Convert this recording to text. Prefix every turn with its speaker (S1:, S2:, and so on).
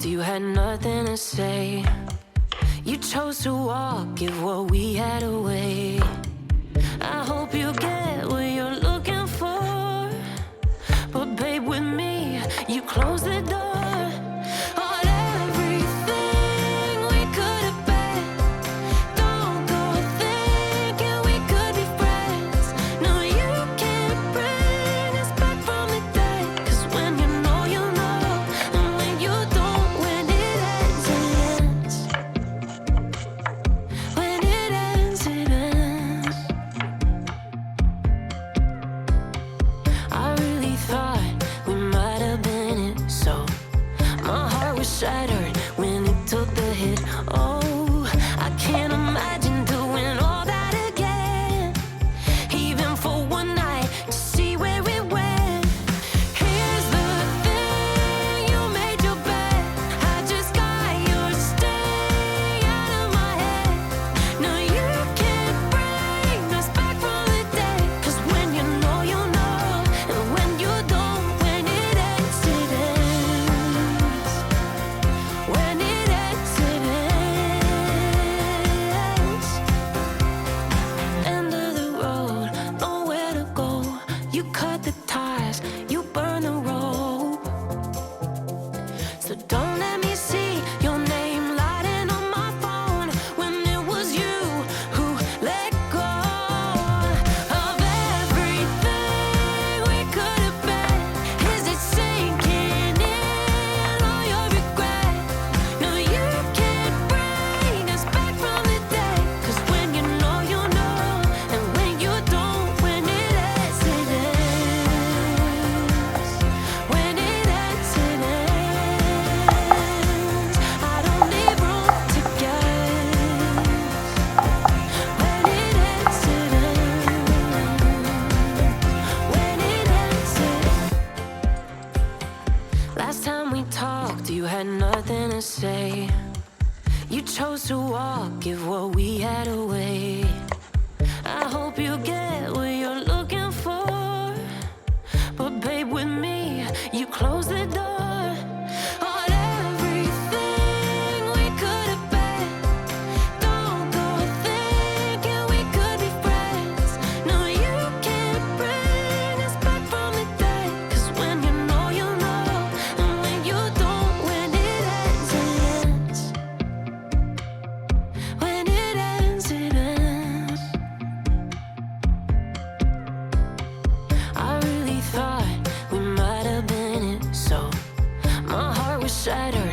S1: you had nothing to say. You chose to walk, give what we had away. I hope you get what you're looking for, but babe, with me, you close the door. On everything we could have been. Don't go thinking we could be friends. No, you can't bring us back from the dead. 'Cause when you know, you know. And when you don't, when it ends, it ends. When it ends, it ends. I really thought we might have been it, so my heart was shattered when it took the hit. Oh, I can't imagine doing all that again, even for one night, to see where it went. Here's the thing, you made your bed, I just got your stay out of my head. No, you can't bring us back from the dead. 'Cause when you know, you know. And when you don't, when it ends, it ends. When it ends, it ends. End of the road, nowhere to go. You cut the ties, you burn the rope. So don't let me see your name lighting on my phone when it was you who let go of everything we could have been. Is it sinking in all your regret? No, you can't bring us back from the dead. 'Cause when you know, you know. And when you don't, when it ends, it ends. When it ends, it ends. I don't leave room to guess. When it ends, it ends. When it ends, it ends. Last time we talked, you had nothing to say. You chose to walk, give what we had away. I hope you get what you're looking for, but babe, with me, you close the door. On everything we could have been. Don't go thinking we could be friends. No, you can't bring us back from the dead. 'Cause when you know, you know. And when you don't, when it ends, it ends. When it ends, it ends. I really thought we might have been it, so my heart was shattered